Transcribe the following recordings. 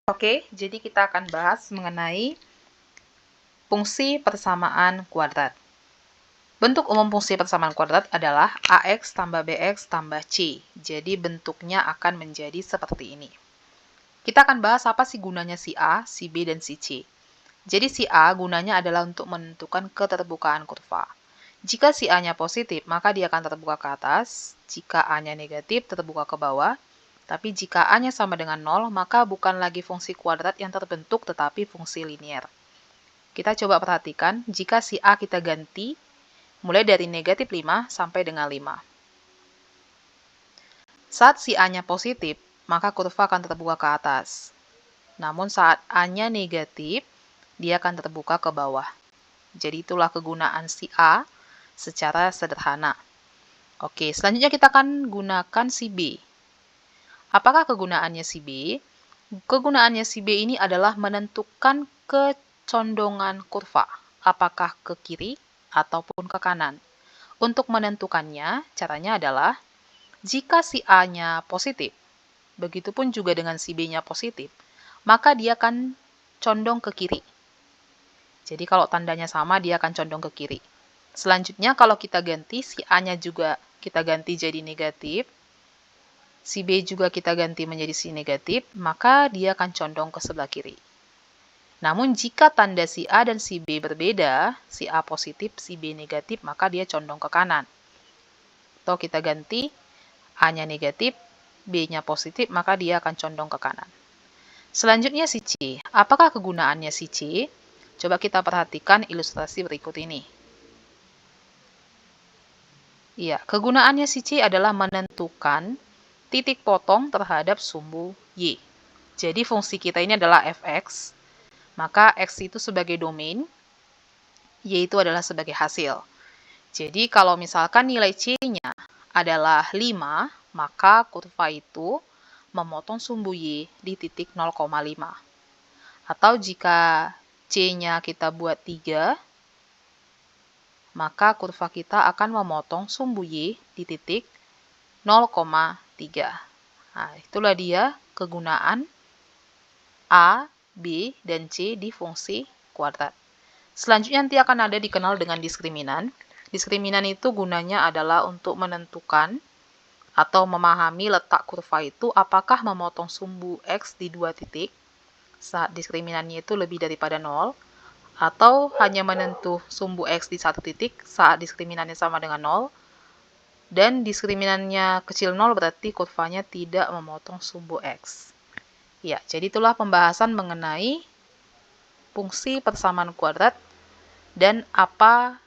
Oke, jadi kita akan bahas mengenai fungsi persamaan kuadrat. Bentuk umum fungsi persamaan kuadrat adalah AX tambah BX tambah C. Jadi bentuknya akan menjadi seperti ini. Kita akan bahas apa sih gunanya si A, si B, dan si C. Jadi si A gunanya adalah untuk menentukan keterbukaan kurva. Jika si A-nya positif, maka dia akan terbuka ke atas. Jika A-nya negatif, terbuka ke bawah. Tapi jika A-nya sama dengan 0, maka bukan lagi fungsi kuadrat yang terbentuk, tetapi fungsi linier. Kita coba perhatikan, jika si A kita ganti, mulai dari negatif 5 sampai dengan 5. Saat si A-nya positif, maka kurva akan terbuka ke atas. Namun saat A-nya negatif, dia akan terbuka ke bawah. Jadi itulah kegunaan si A secara sederhana. Oke, selanjutnya kita akan gunakan si B. Apakah kegunaannya si B? Kegunaannya si B ini adalah menentukan kecondongan kurva, apakah ke kiri ataupun ke kanan. Untuk menentukannya, caranya adalah jika si A-nya positif, begitupun juga dengan si B-nya positif, maka dia akan condong ke kiri. Jadi kalau tandanya sama, dia akan condong ke kiri. Selanjutnya kalau kita ganti, si A-nya juga kita ganti jadi negatif, si B juga kita ganti menjadi si negatif, maka dia akan condong ke sebelah kiri. Namun jika tanda si A dan si B berbeda, si A positif, si B negatif, maka dia condong ke kanan. Atau kita ganti, A-nya negatif, B-nya positif, maka dia akan condong ke kanan. Selanjutnya si C. Apakah kegunaannya si C? Coba kita perhatikan ilustrasi berikut ini. Ya, kegunaannya si C adalah menentukan titik potong terhadap sumbu Y. Jadi fungsi kita ini adalah fx, maka x itu sebagai domain, Y itu adalah sebagai hasil. Jadi kalau misalkan nilai C-nya adalah 5, maka kurva itu memotong sumbu Y di titik 0,5. Atau jika C-nya kita buat 3, maka kurva kita akan memotong sumbu Y di titik 0,3. Nah, itulah dia kegunaan A, B, dan C di fungsi kuadrat. Selanjutnya nanti akan ada dikenal dengan diskriminan. Diskriminan itu gunanya adalah untuk menentukan atau memahami letak kurva itu apakah memotong sumbu X di 2 titik saat diskriminannya itu lebih daripada 0, atau hanya menentuh sumbu X di 1 titik saat diskriminannya sama dengan 0, dan diskriminannya kecil 0 berarti kurvanya tidak memotong sumbu X. Ya, jadi itulah pembahasan mengenai fungsi persamaan kuadrat dan apa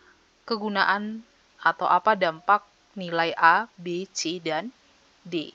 kegunaan atau apa dampak nilai A, B, C, dan D.